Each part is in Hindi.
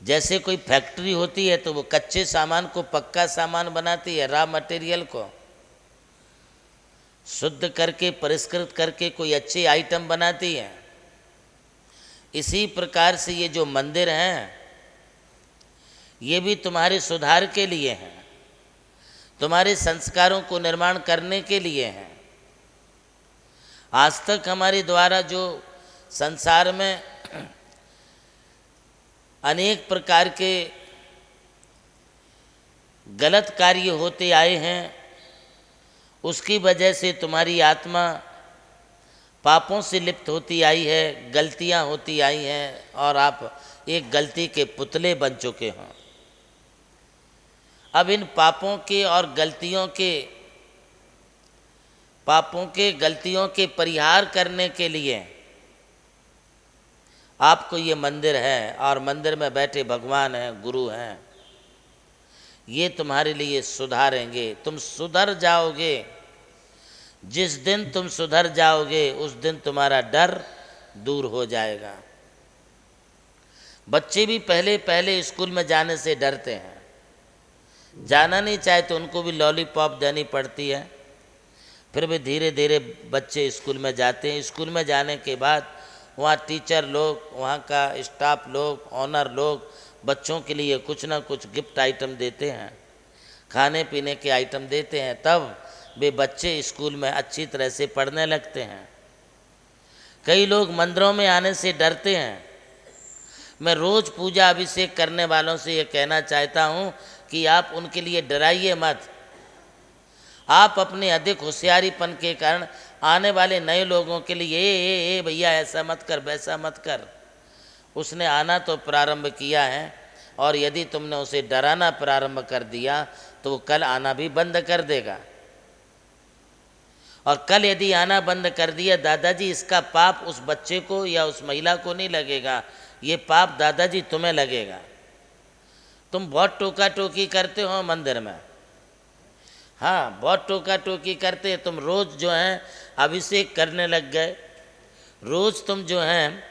जैसे कोई फैक्ट्री होती है तो वो कच्चे सामान को पक्का सामान बनाती है, रॉ मटेरियल को शुद्ध करके परिष्कृत करके कोई अच्छी आइटम बनाती है। इसी प्रकार से ये जो मंदिर हैं ये भी तुम्हारे सुधार के लिए हैं, तुम्हारे संस्कारों को निर्माण करने के लिए हैं। आज तक हमारे द्वारा जो संसार में अनेक प्रकार के गलत कार्य होते आए हैं, उसकी वजह से तुम्हारी आत्मा पापों से लिप्त होती आई है, गलतियां होती आई हैं और आप एक गलती के पुतले बन चुके हो। अब इन पापों के और गलतियों के परिहार करने के लिए आपको ये मंदिर है और मंदिर में बैठे भगवान हैं, गुरु हैं, ये तुम्हारे लिए सुधारेंगे। तुम सुधर जाओगे। जिस दिन तुम सुधर जाओगे उस दिन तुम्हारा डर दूर हो जाएगा। बच्चे भी पहले पहले स्कूल में जाने से डरते हैं, जाना नहीं चाहे तो उनको भी लॉलीपॉप देनी पड़ती है, फिर भी धीरे धीरे बच्चे स्कूल में जाते हैं। स्कूल में जाने के बाद वहाँ टीचर लोग, वहाँ का स्टाफ लोग, ऑनर लोग बच्चों के लिए कुछ ना कुछ गिफ्ट आइटम देते हैं, खाने पीने के आइटम देते हैं, तब वे बच्चे स्कूल में अच्छी तरह से पढ़ने लगते हैं। कई लोग मंदिरों में आने से डरते हैं। मैं रोज़ पूजा अभिषेक करने वालों से ये कहना चाहता हूँ कि आप उनके लिए डराइए मत। आप अपने अधिक होशियारीपन के कारण आने वाले नए लोगों के लिए ए भैया ऐसा मत कर, वैसा मत कर। उसने आना तो प्रारंभ किया है और यदि तुमने उसे डराना प्रारंभ कर दिया तो वो कल आना भी बंद कर देगा। और कल यदि आना बंद कर दिया, दादाजी इसका पाप उस बच्चे को या उस महिला को नहीं लगेगा, ये पाप दादाजी तुम्हें लगेगा। तुम बहुत टोका टोकी करते हो मंदिर में, हाँ बहुत टोका टोकी करते। तुम रोज़ जो है अभिषेक करने लग गए, रोज़ तुम जो हैं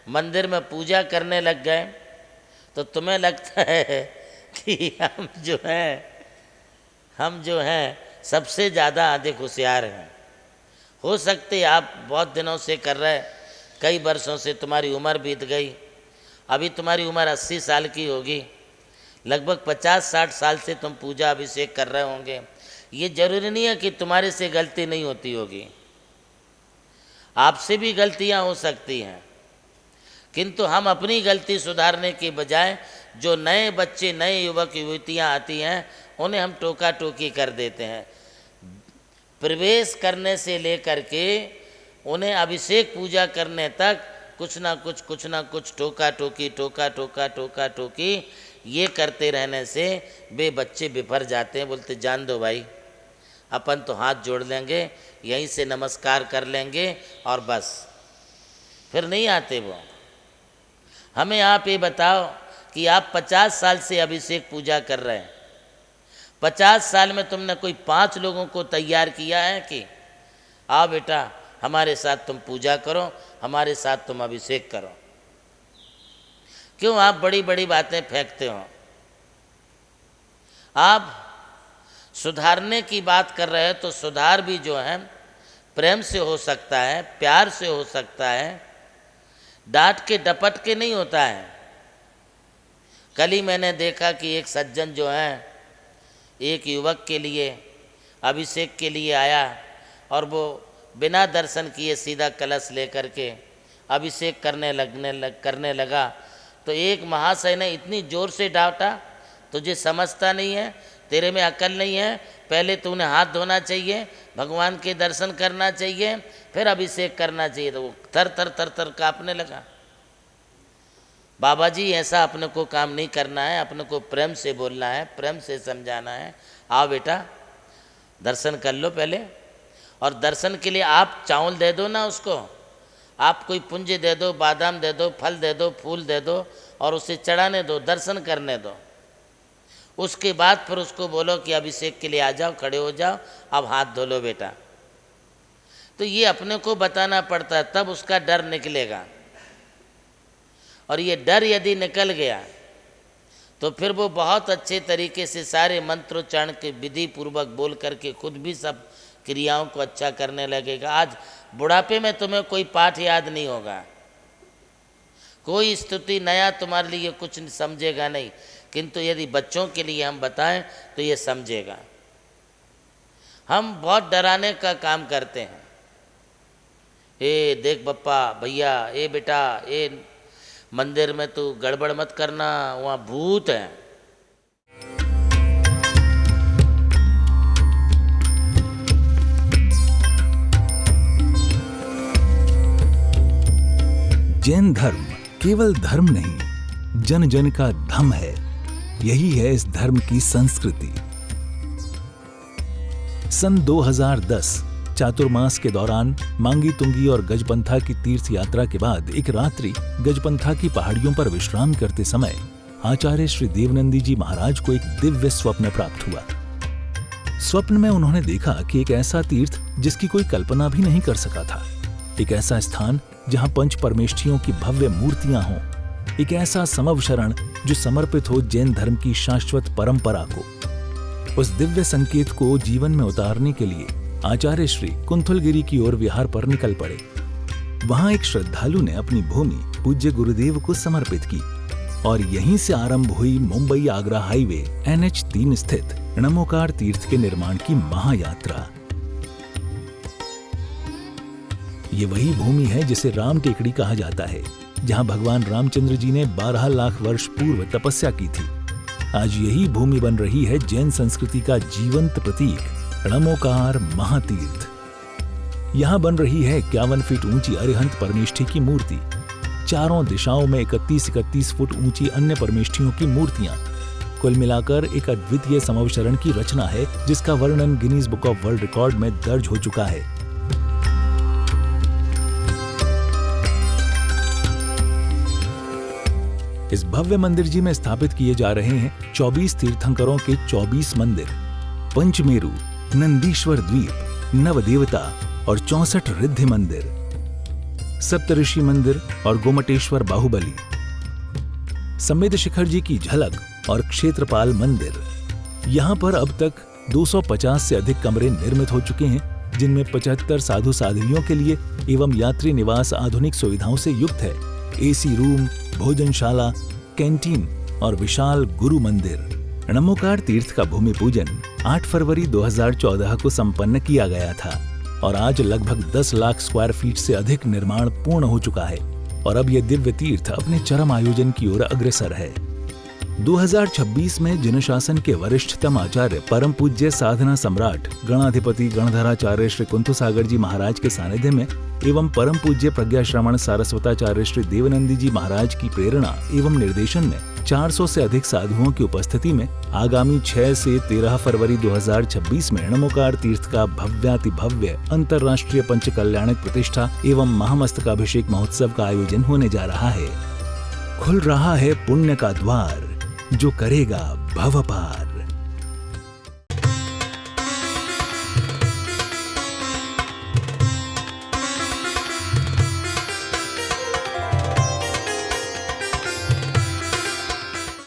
मंदिर में पूजा करने लग गए, तो तुम्हें लगता है कि हम जो हैं सबसे ज़्यादा अधिक होशियार हैं। हो सकते आप बहुत दिनों से कर रहे, कई वर्षों से तुम्हारी उम्र बीत गई, अभी तुम्हारी उम्र 80 साल की होगी, लगभग 50-60 साल से तुम पूजा अभिषेक कर रहे होंगे। ये जरूरी नहीं है कि तुम्हारे से गलती नहीं होती होगी, आपसे भी गलतियां हो सकती हैं, किंतु हम अपनी गलती सुधारने के बजाय जो नए बच्चे, नए युवक युवतियां आती हैं उन्हें हम टोका टोकी कर देते हैं। प्रवेश करने से लेकर के उन्हें अभिषेक पूजा करने तक कुछ ना कुछ टोका टोकी ये करते रहने से वे बच्चे बिफर जाते हैं। बोलते जान दो भाई, अपन तो हाथ जोड़ लेंगे, यहीं से नमस्कार कर लेंगे और बस, फिर नहीं आते वो। हमें आप ये बताओ कि आप 50 साल से अभिषेक पूजा कर रहे हैं, 50 साल में तुमने कोई 5 लोगों को तैयार किया है कि आओ बेटा हमारे साथ तुम पूजा करो, हमारे साथ तुम अभिषेक करो? क्यों आप बड़ी बड़ी बातें फेंकते हो? आप सुधारने की बात कर रहे हैं तो सुधार भी जो है प्रेम से हो सकता है, प्यार से हो सकता है, डांट के डपट के नहीं होता है। कल ही मैंने देखा कि एक सज्जन जो है एक युवक के लिए अभिषेक के लिए आया और वो बिना दर्शन किए सीधा कलश लेकर के अभिषेक करने लगा। तो एक महाशय ने इतनी ज़ोर से डांटा, तुझे समझता नहीं है, तेरे में अकल नहीं है, पहले तूने हाथ धोना चाहिए, भगवान के दर्शन करना चाहिए, फिर अभिषेक करना चाहिए। तो वो थर थर काँपने लगा। बाबा जी ऐसा अपने को काम नहीं करना है, अपने को प्रेम से बोलना है, प्रेम से समझाना है। आओ बेटा दर्शन कर लो पहले, और दर्शन के लिए आप चावल दे दो ना उसको, आप कोई पुंज दे दो, बादाम दे दो, फल दे दो, फूल दे दो और उसे चढ़ाने दो, दर्शन करने दो। उसके बाद फिर उसको बोलो कि अभिषेक के लिए आ जाओ, खड़े हो जाओ, अब हाथ धो लो बेटा। तो ये अपने को बताना पड़ता है, तब उसका डर निकलेगा। और ये डर यदि निकल गया तो फिर वो बहुत अच्छे तरीके से सारे मंत्रोच्चारण के विधि पूर्वक बोल करके खुद भी सब क्रियाओं को अच्छा करने लगेगा। आज बुढ़ापे में तुम्हें कोई पाठ याद नहीं होगा, कोई स्तुति नया तुम्हारे लिए कुछ समझेगा नहीं, किंतु यदि बच्चों के लिए हम बताएं तो ये समझेगा। हम बहुत डराने का काम करते हैं, ए देख बप्पा भैया, ए बेटा, ए मंदिर में तू गड़बड़ मत करना, वहाँ भूत है। जैन धर्म केवल धर्म नहीं, जन जन का धम है। यही है इस धर्म की संस्कृति। सन 2010 चातुर्मास के दौरान मांगी तुंगी और गजपंथा की तीर्थ यात्रा के बाद एक रात्रि गजपंथा की पहाड़ियों पर विश्राम करते समय आचार्य श्री देवनंदी जी महाराज को एक दिव्य स्वप्न प्राप्त हुआ। स्वप्न में उन्होंने देखा कि एक ऐसा तीर्थ जिसकी कोई कल्पना भी नहीं कर सका था, एक ऐसा स्थान जहां पंच परमेष्ठियों की भव्य मूर्तियां हों, एक ऐसा समव शरण जो समर्पित हो जैन धर्म की शाश्वत परंपरा को। उस दिव्य संकेत को जीवन में उतारने के लिए आचार्य श्री कुंथलगिरी की ओर विहार पर निकल पड़े। वहां एक श्रद्धालु ने अपनी भूमि पूज्य गुरुदेव को समर्पित की और यहीं से आरंभ हुई मुंबई आगरा हाईवे NH3 स्थित णमोकार तीर्थ के निर्माण की महायात्रा। ये वही भूमि है जिसे राम टेकड़ी कहा जाता है, जहां भगवान रामचंद्र जी ने 12 लाख वर्ष पूर्व तपस्या की थी। आज यही भूमि बन रही है जैन संस्कृति का जीवंत प्रतीक णमोकार महातीर्थ। यहां बन रही है 51 फीट ऊंची अरिहंत परमेष्ठी की मूर्ति, चारों दिशाओं में 31-31 फुट ऊंची अन्य परमेष्ठियों की मूर्तियां। कुल मिलाकर एक अद्वितीय समवशरण की रचना है जिसका वर्णन Guinness book of world record में दर्ज हो चुका है। इस भव्य मंदिर जी में स्थापित किए जा रहे हैं 24 तीर्थंकरों के 24 मंदिर, पंचमेरु, नंदीश्वर द्वीप, नवदेवता और 64 रिद्धि मंदिर, सप्तऋषि मंदिर और गोमटेश्वर बाहुबली, संमेद शिखर जी की झलक और क्षेत्रपाल मंदिर। यहाँ पर अब तक 250 से अधिक कमरे निर्मित हो चुके हैं, जिनमें 75 साधु साध्वियों के लिए एवं यात्री निवास आधुनिक सुविधाओं से युक्त है। AC रूम, भोजनशाला, कैंटीन और विशाल गुरु मंदिर। णमोकार तीर्थ का भूमि पूजन 8 फरवरी 2014 को संपन्न किया गया था और आज लगभग 10 लाख स्क्वायर फीट से अधिक निर्माण पूर्ण हो चुका है और अब यह दिव्य तीर्थ अपने चरम आयोजन की ओर अग्रसर है। 2026 में जनशासन के वरिष्ठतम आचार्य परम पूज्य साधना सम्राट गणाधिपति गणधराचार्य श्री कुंथुसागर जी महाराज के सानिध्य में एवं परम पूज्य प्रज्ञा श्रवण सारस्वताचार्य श्री देवनंदी जी महाराज की प्रेरणा एवं निर्देशन में 400 से अधिक साधुओं की उपस्थिति में आगामी 6 से 13 फरवरी 2026 में णमोकार तीर्थ का भव्यातिभव्य अंतर्राष्ट्रीय पंचकल्याणक प्रतिष्ठा एवं महामस्तकाभिषेक महोत्सव का आयोजन होने जा रहा है। खुल रहा है पुण्य का द्वार, जो करेगा भव पार।